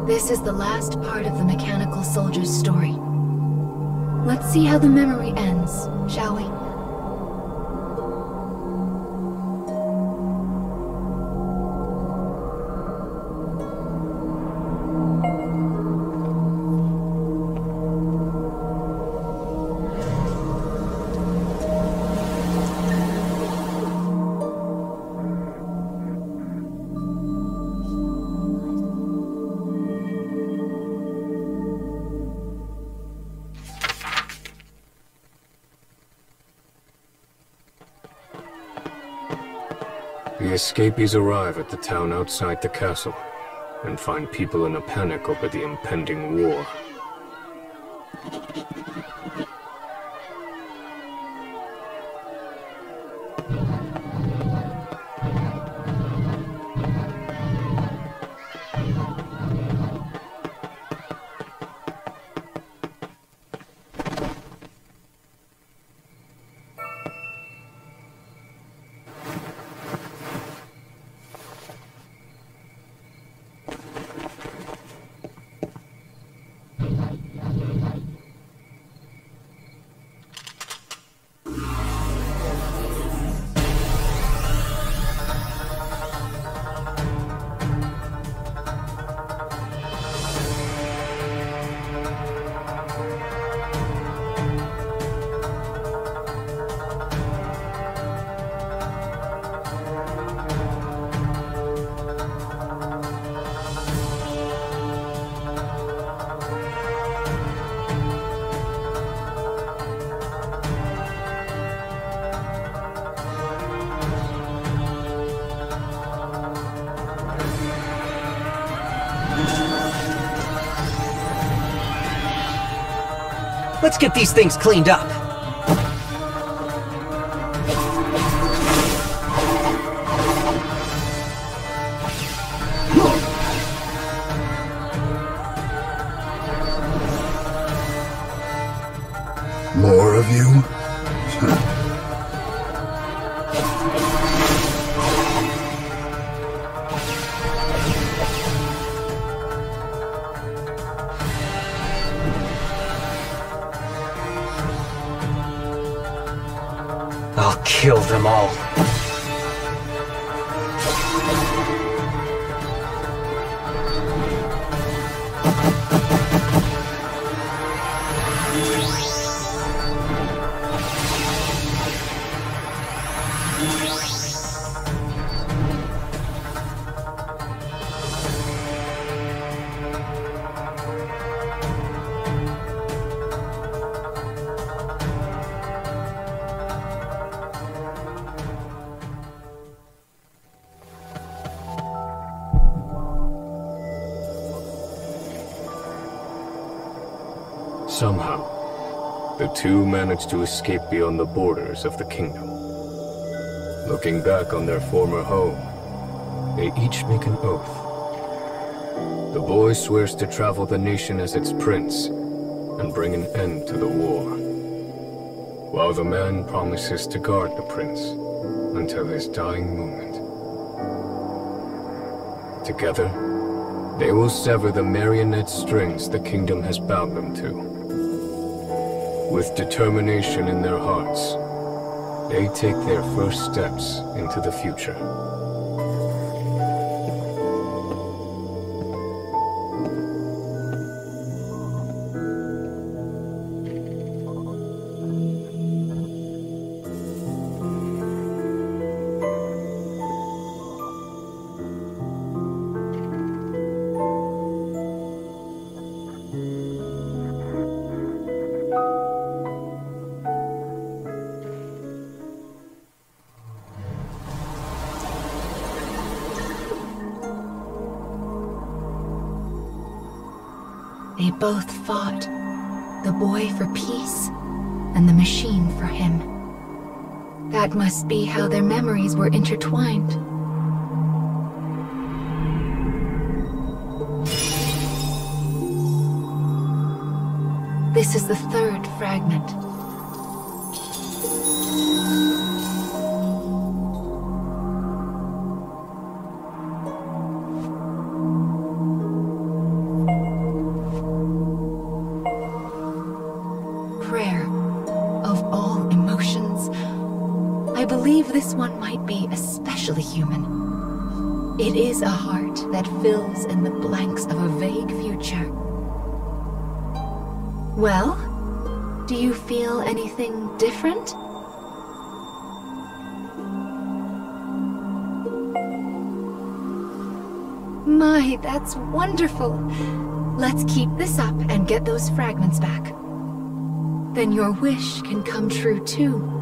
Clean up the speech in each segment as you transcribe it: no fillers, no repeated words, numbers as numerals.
This is the last part of the mechanical soldier's story. Let's see how the memory ends, shall we? The escapees arrive at the town outside the castle, and find people in a panic over the impending war. Let's get these things cleaned up. More of you? I'll kill them all. Somehow, the two managed to escape beyond the borders of the kingdom. Looking back on their former home, they each make an oath. The boy swears to travel the nation as its prince and bring an end to the war, while the man promises to guard the prince until his dying moment. Together, they will sever the marionette strings the kingdom has bound them to. With determination in their hearts, they take their first steps into the future. They both fought, the boy for peace, and the machine for him. That must be how their memories were intertwined. This is the third fragment. believe this one might be especially human. It is a heart that fills in the blanks of a vague future. Well, do you feel anything different? My, that's wonderful. Let's keep this up and get those fragments back. Then your wish can come true too.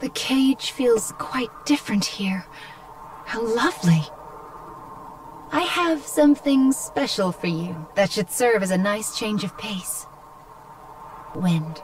The cage feels quite different here. How lovely. I have something special for you that should serve as a nice change of pace. Wind.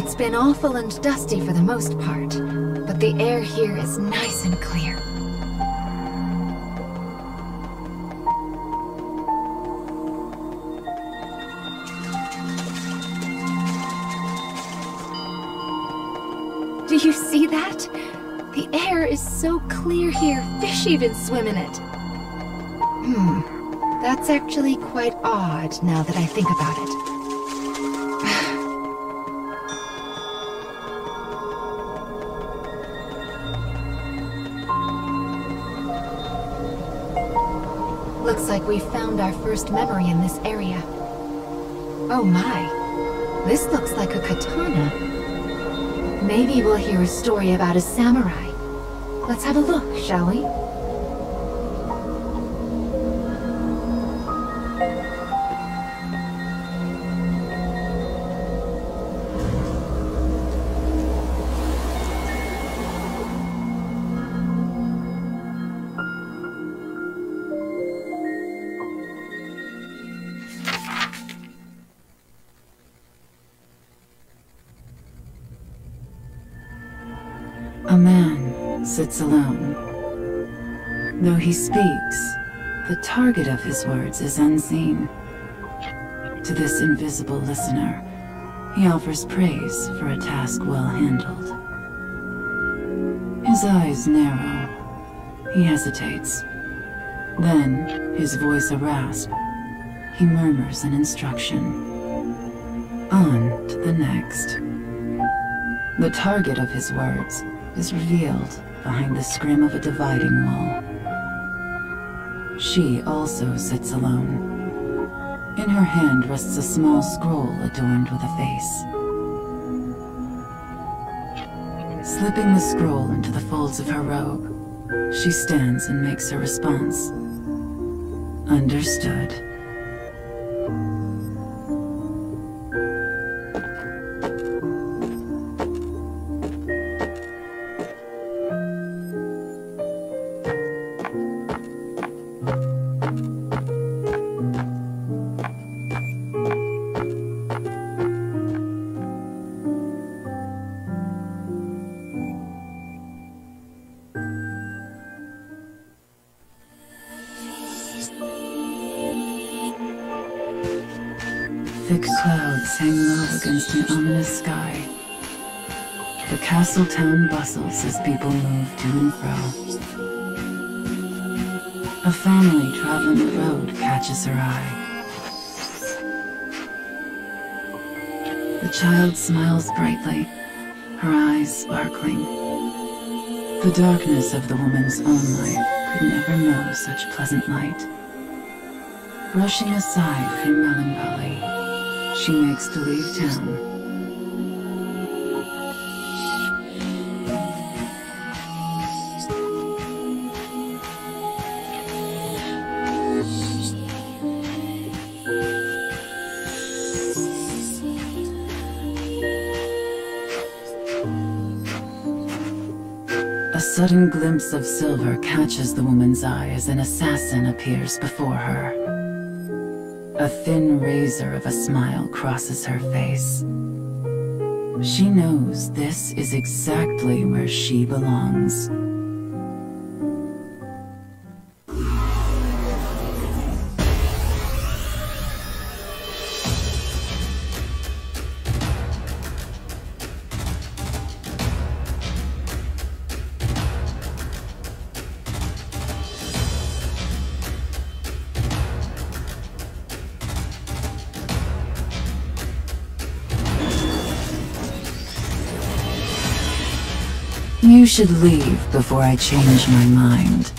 It's been awful and dusty for the most part, but the air here is nice and clear. Do you see that? The air is so clear here, fish even swim in it. That's actually quite odd now that I think about it. Looks like we found our first memory in this area. Oh my, this looks like a katana. Maybe we'll hear a story about a samurai. Let's have a look, shall we? A man sits alone. Though he speaks, the target of his words is unseen. To this invisible listener, he offers praise for a task well handled. His eyes narrow. He hesitates. Then, his voice a rasp, he murmurs an instruction. On to the next. The target of his words is revealed behind the scrim of a dividing wall. She also sits alone. In her hand rests a small scroll adorned with a face. Slipping the scroll into the folds of her robe, she stands and makes her response. Understood. Thick clouds hang low against an ominous sky. The castle town bustles as people move to and fro. A family traveling the road catches her eye. The child smiles brightly, her eyes sparkling. The darkness of the woman's own life could never know such pleasant light. Brushing aside her melancholy, she makes to leave town. A sudden glimpse of silver catches the woman's eye as an assassin appears before her. A thin razor of a smile crosses her face. She knows this is exactly where she belongs. You should leave before I change my mind.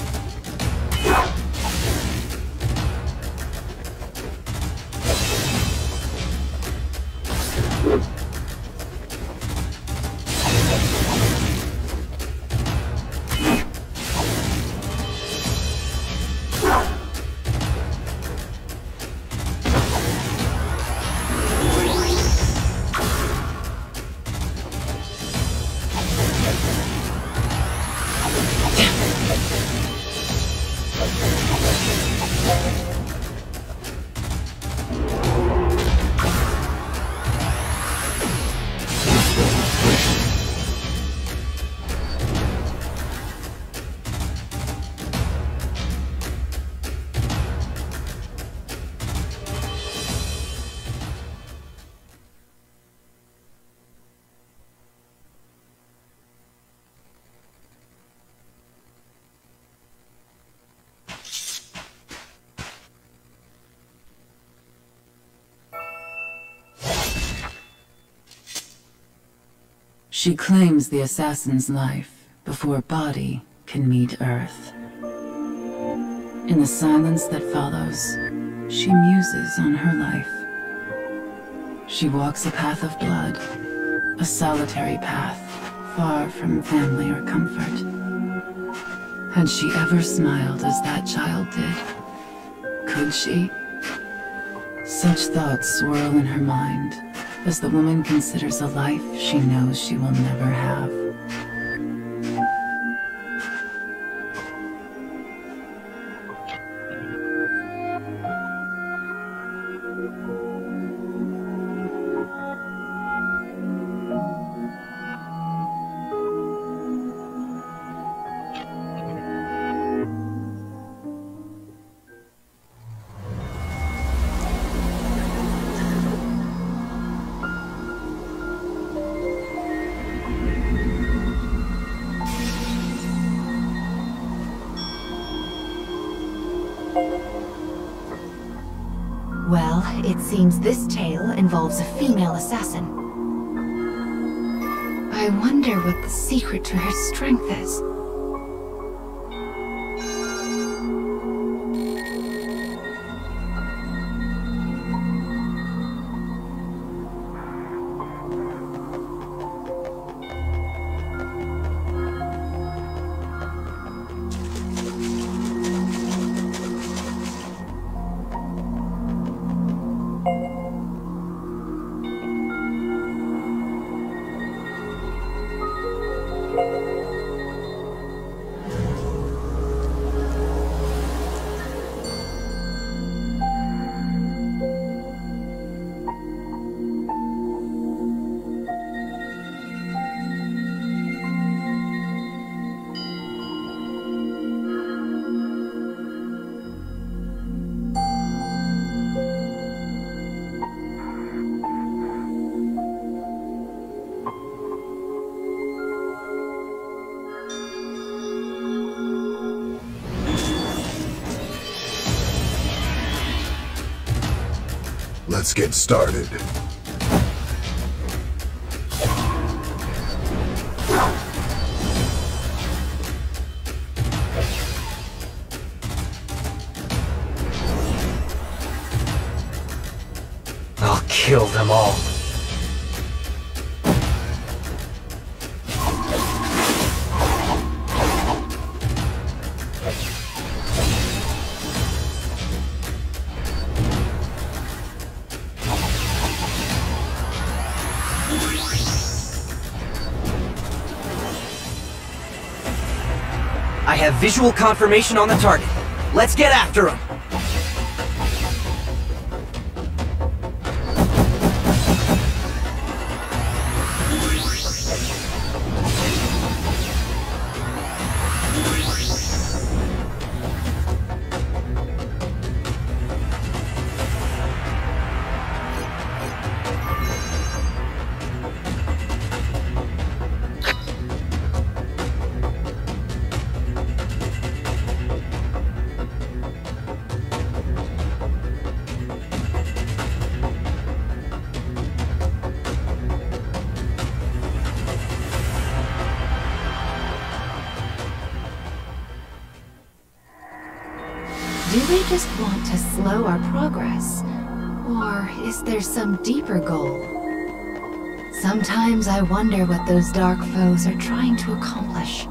She claims the assassin's life before body can meet Earth. In the silence that follows, she muses on her life. She walks a path of blood, a solitary path, far from family or comfort. Had she ever smiled as that child did? Could she? Such thoughts swirl in her mind as the woman considers a life she knows she will never have. Well, it seems this tale involves a female assassin. I wonder what the secret to her strength is. Let's get started. I'll kill them all. I have visual confirmation on the target. Let's get after him! Do they just want to slow our progress? Or is there some deeper goal? Sometimes I wonder what those dark foes are trying to accomplish.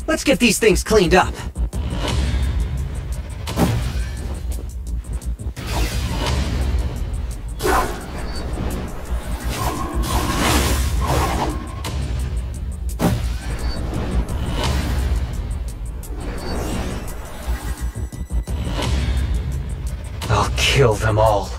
Let's get these things cleaned up. them all.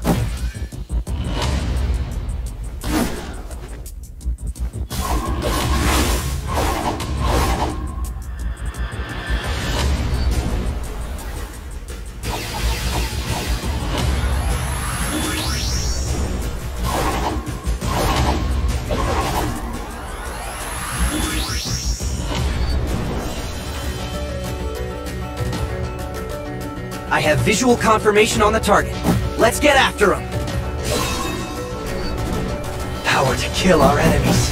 I have visual confirmation on the target. Let's get after him! Power to kill our enemies.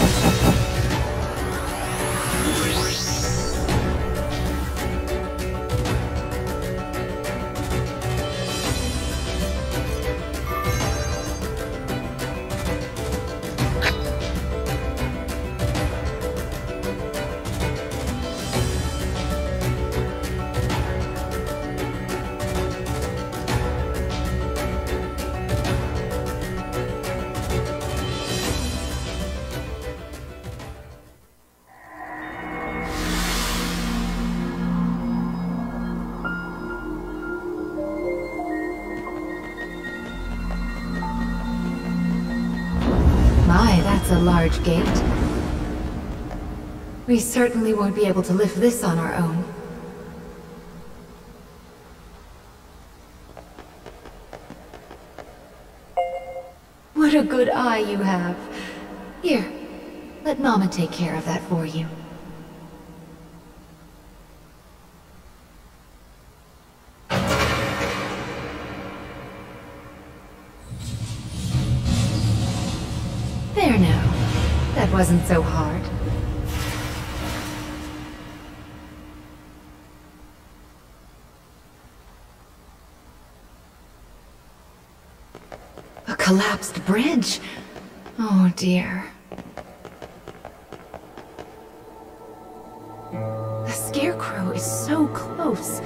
That's a large gate. We certainly won't be able to lift this on our own. What a good eye you have. Here, let Mama take care of that for you. There now. That wasn't so hard. A collapsed bridge? Oh dear. The Scarecrow is so close.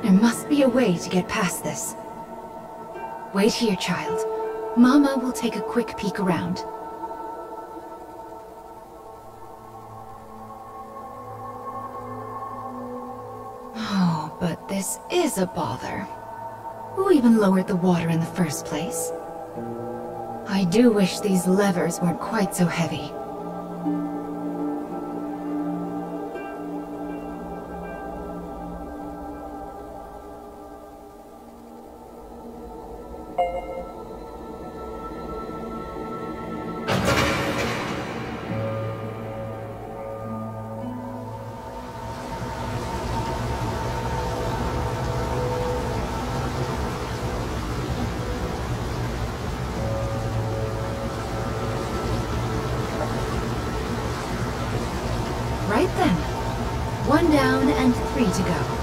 There must be a way to get past this. Wait here, child. Mama will take a quick peek around. Oh, but this is a bother. Who even lowered the water in the first place? I do wish these levers weren't quite so heavy. Right then. 1 down and 3 to go.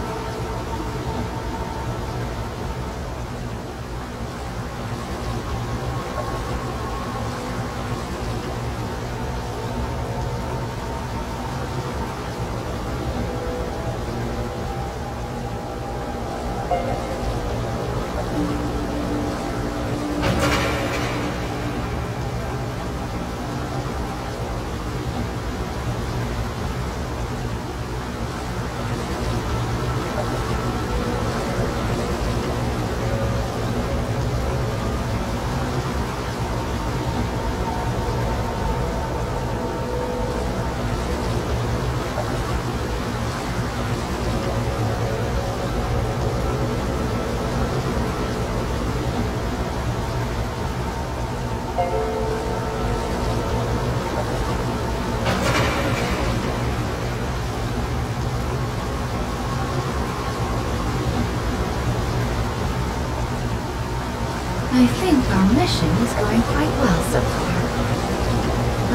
I think our mission is going quite well so far.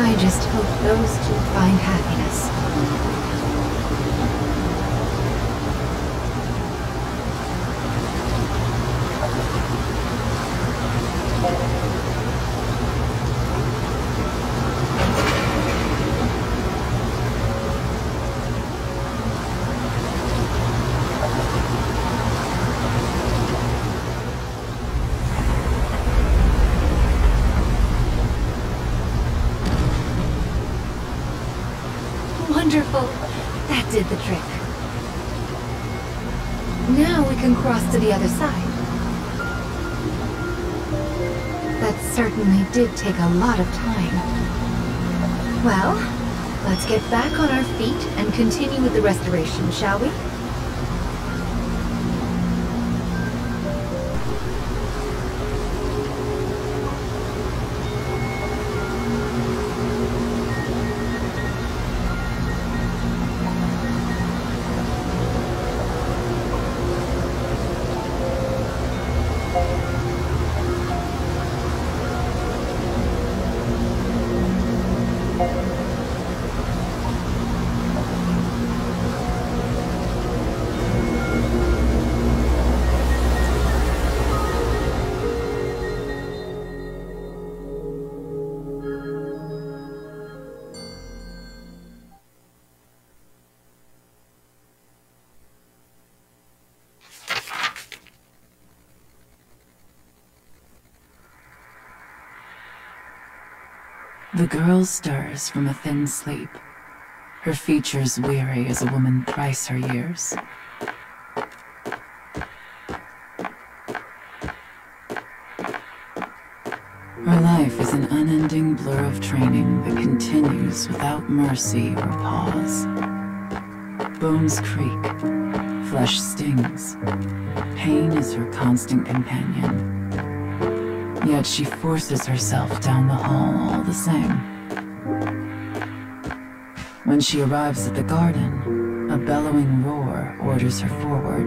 I just hope those two find happiness. Wonderful. That did the trick. Now we can cross to the other side. That certainly did take a lot of time. Well, let's get back on our feet and continue with the restoration, shall we? The girl stirs from a thin sleep, her features weary as a woman thrice her years. Her life is an unending blur of training that continues without mercy or pause. Bones creak, flesh stings, pain is her constant companion. Yet she forces herself down the hall all the same. When she arrives at the garden, a bellowing roar orders her forward.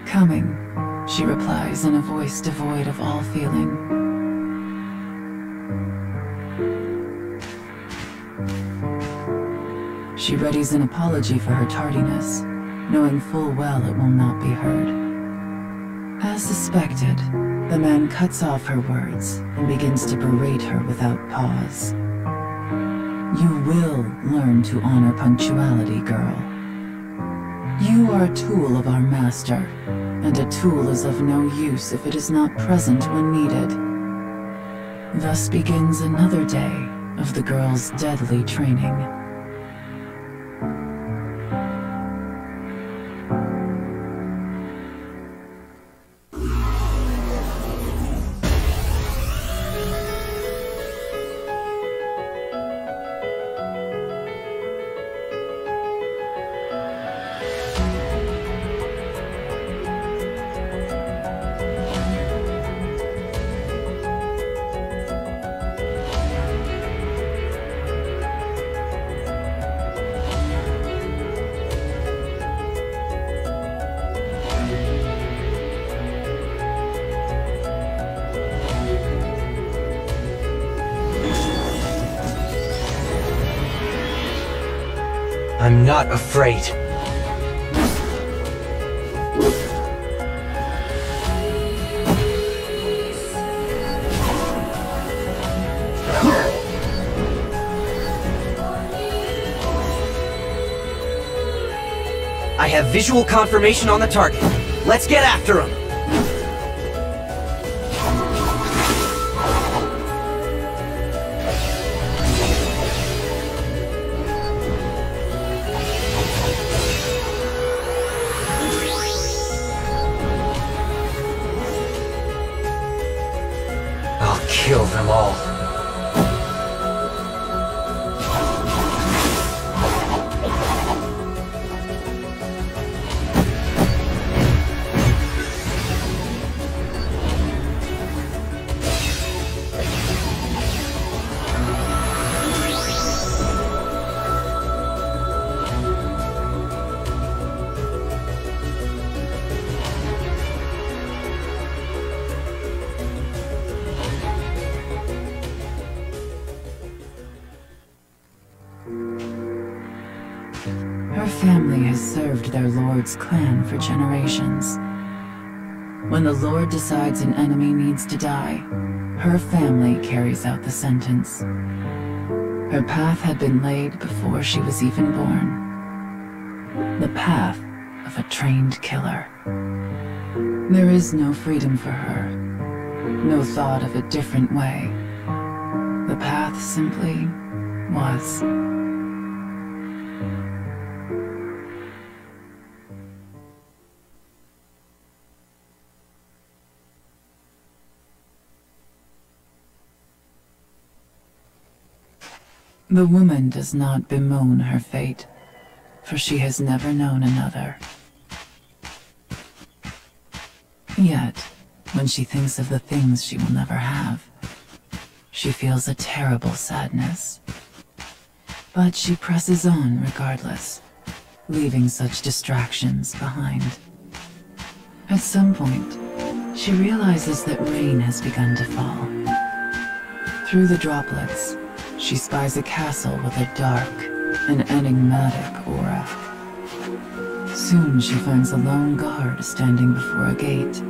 Coming, she replies in a voice devoid of all feeling. She readies an apology for her tardiness, knowing full well it will not be heard. As suspected, the man cuts off her words and begins to berate her without pause. You will learn to honor punctuality, girl. You are a tool of our master, and a tool is of no use if it is not present when needed. Thus begins another day of the girl's deadly training. I'm not afraid. I have visual confirmation on the target. Let's get after him! Kill them all. Her family has served their lord's clan for generations. When the lord decides an enemy needs to die, her family carries out the sentence. Her path had been laid before she was even born. The path of a trained killer. There is no freedom for her, no thought of a different way. The path simply was. The woman does not bemoan her fate, for she has never known another. Yet, when she thinks of the things she will never have, she feels a terrible sadness. But she presses on regardless, leaving such distractions behind. At some point, she realizes that rain has begun to fall. Through the droplets, she spies a castle with a dark and enigmatic aura. Soon she finds a lone guard standing before a gate.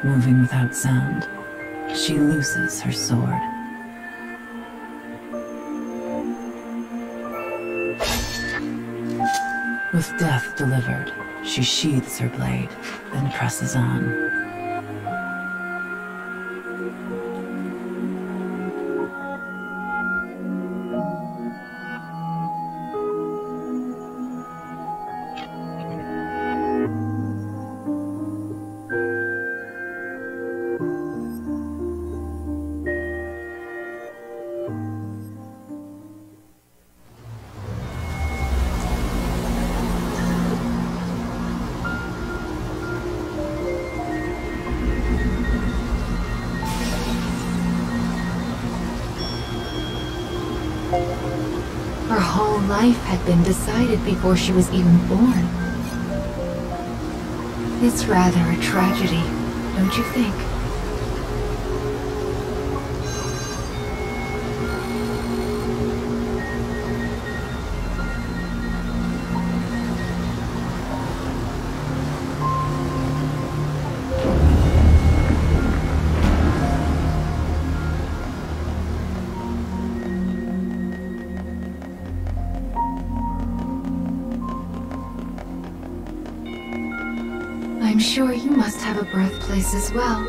Moving without sound, she looses her sword. With death delivered, she sheathes her blade, then presses on. Her whole life had been decided before she was even born. It's rather a tragedy, don't you think? I'm sure you must have a birthplace as well.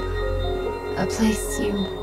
A place you...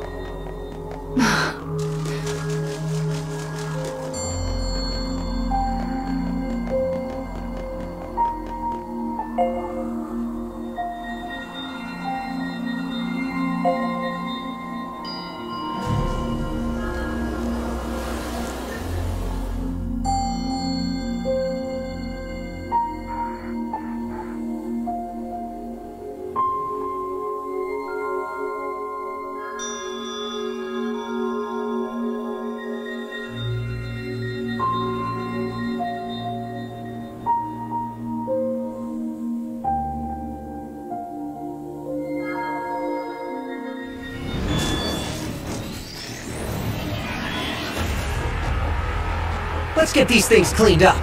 Let's get these things cleaned up.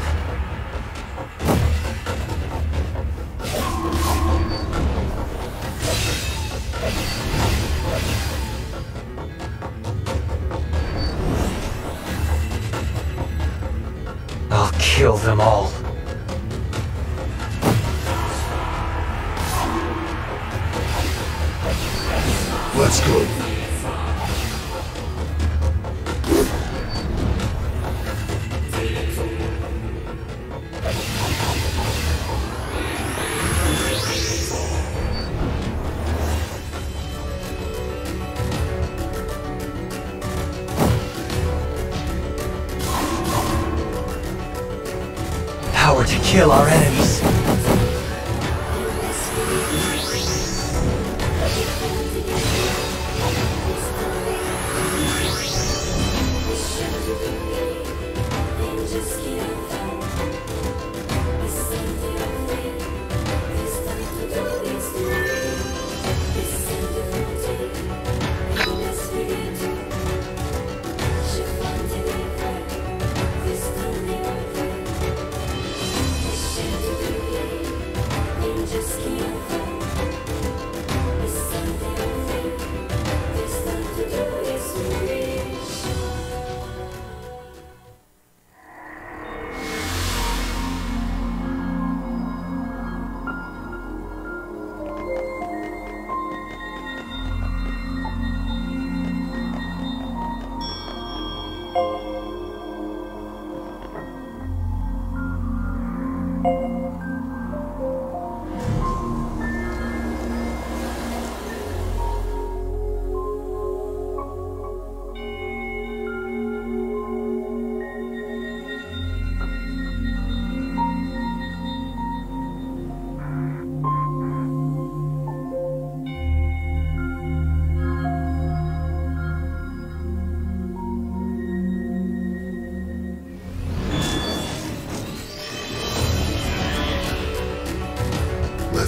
I'll kill them all. Let's go. Power to kill our enemies.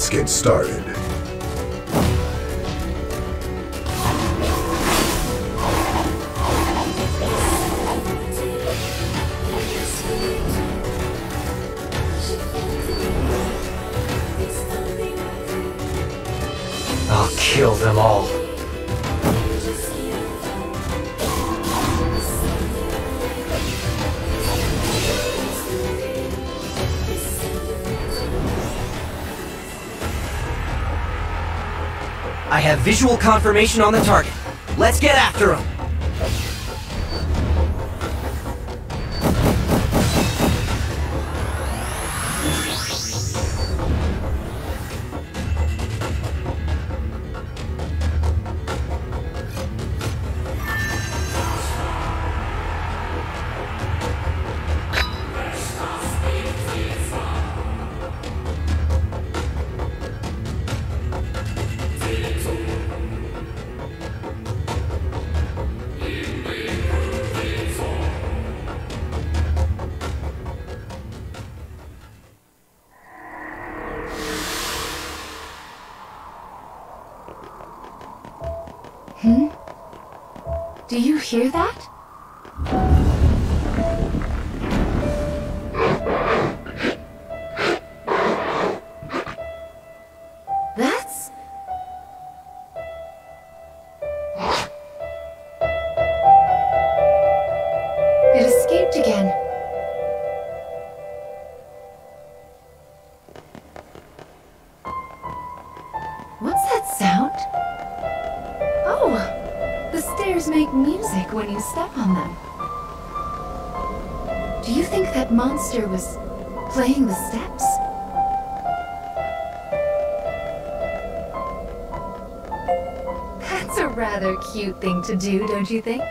Let's get started. I'll kill them all. I have visual confirmation on the target. Let's get after him! Do you hear that? That's... It escaped again. What's that sound? Oh! The stairs make music when you step on them. Do you think that monster was playing the steps? That's a rather cute thing to do, don't you think?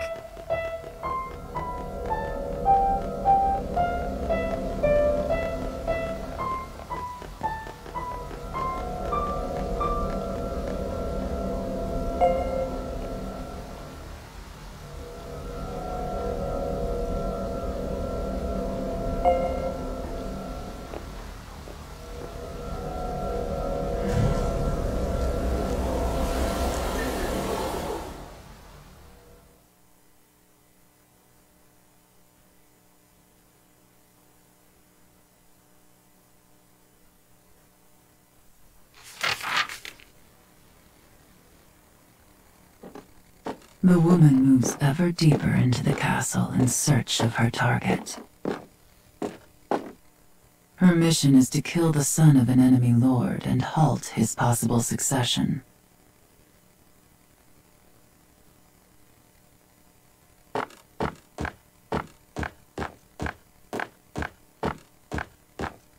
The woman moves ever deeper into the castle in search of her target. Her mission is to kill the son of an enemy lord and halt his possible succession.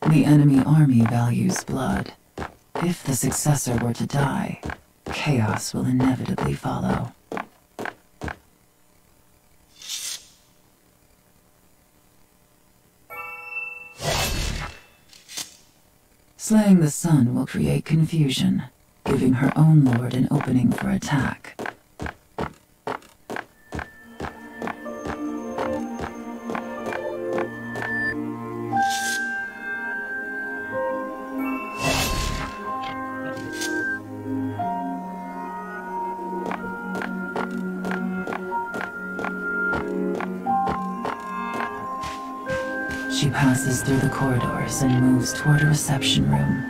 The enemy army values blood. If the successor were to die, chaos will inevitably follow. Slaying the son will create confusion, giving her own lord an opening for attack. She passes through the corridors and moves toward a reception room.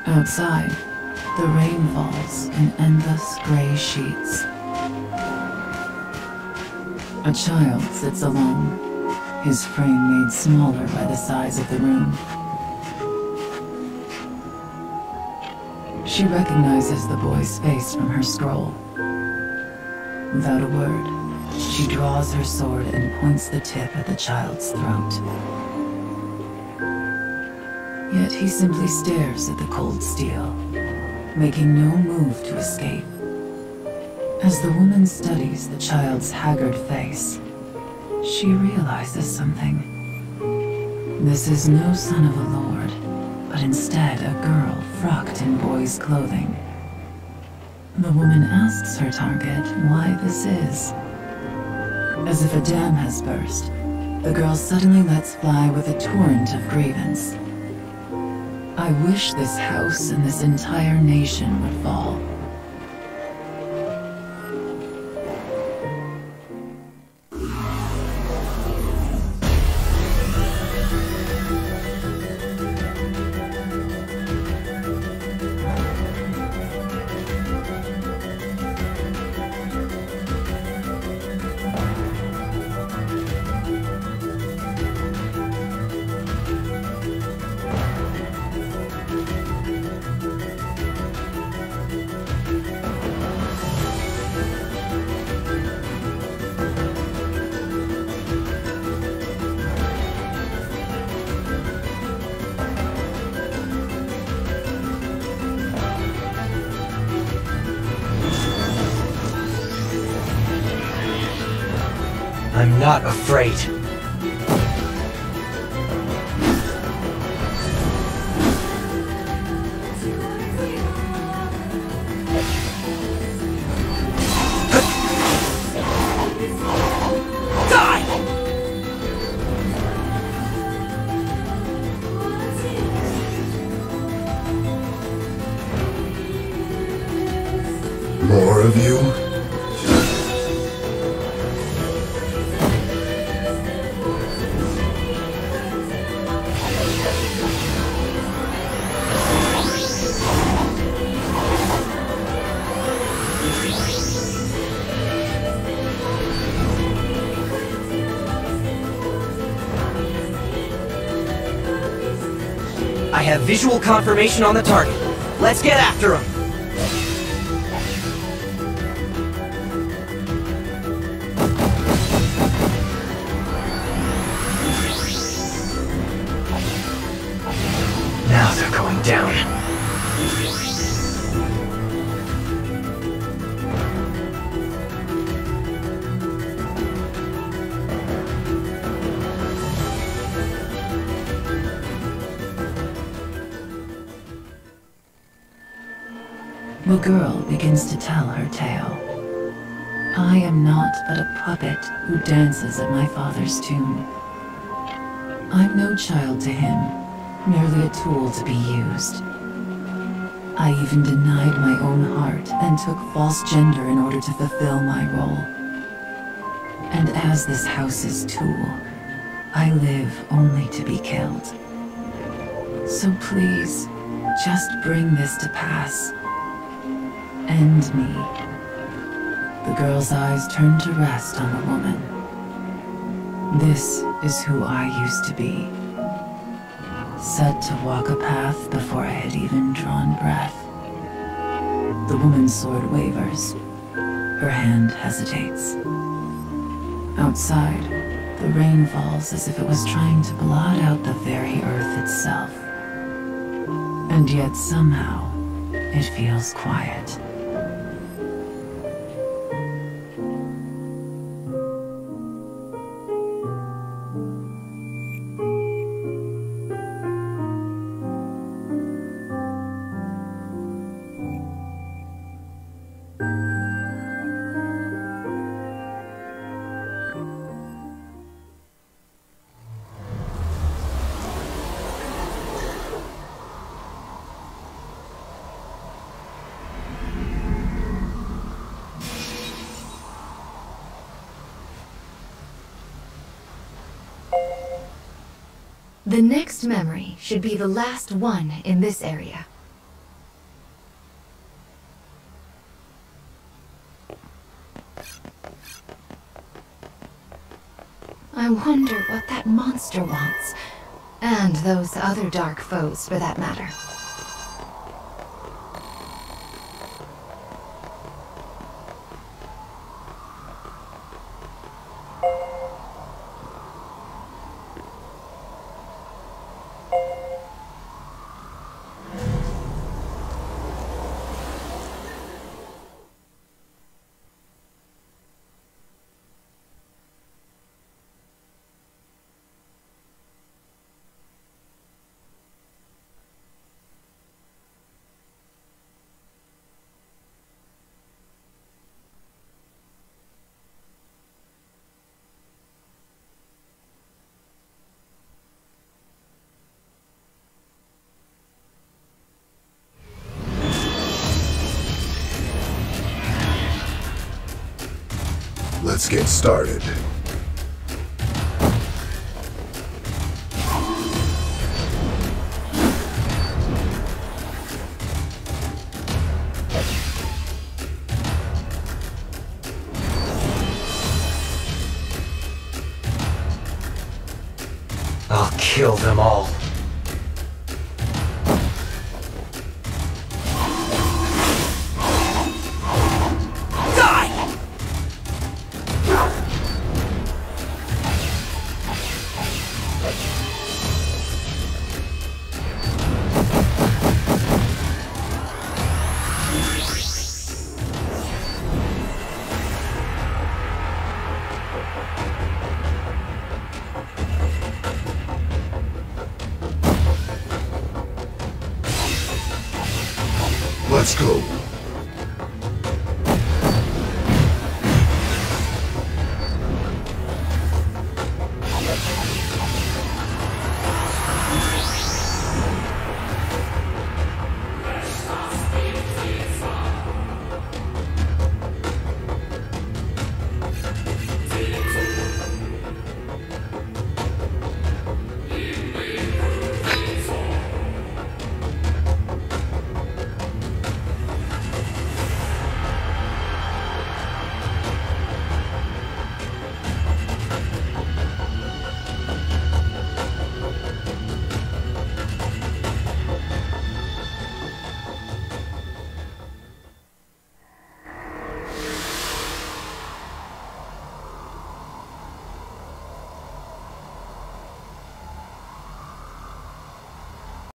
Outside, the rain falls in endless gray sheets. A child sits alone, his frame made smaller by the size of the room. She recognizes the boy's face from her scroll. Without a word, she draws her sword and points the tip at the child's throat. Yet he simply stares at the cold steel, making no move to escape. As the woman studies the child's haggard face, she realizes something. This is no son of a lord, but instead a girl frocked in boy's clothing. The woman asks her target why this is. As if a dam has burst, the girl suddenly lets fly with a torrent of grievance. I wish this house and this entire nation would fall. I'm not afraid. Die! More of you? I have visual confirmation on the target. Let's get after him! Now they're going down. The girl begins to tell her tale. I am not but a puppet who dances at my father's tune. I'm no child to him, merely a tool to be used. I even denied my own heart and took false gender in order to fulfill my role. And as this house's tool, I live only to be killed. So please, just bring this to pass. End me. The girl's eyes turn to rest on the woman. This is who I used to be. Set to walk a path before I had even drawn breath. The woman's sword wavers. Her hand hesitates. Outside, the rain falls as if it was trying to blot out the very earth itself. And yet somehow, it feels quiet. The next memory should be the last one in this area. I wonder what that monster wants, and those other dark foes for that matter. Let's get started. I'll kill them all. Let's go.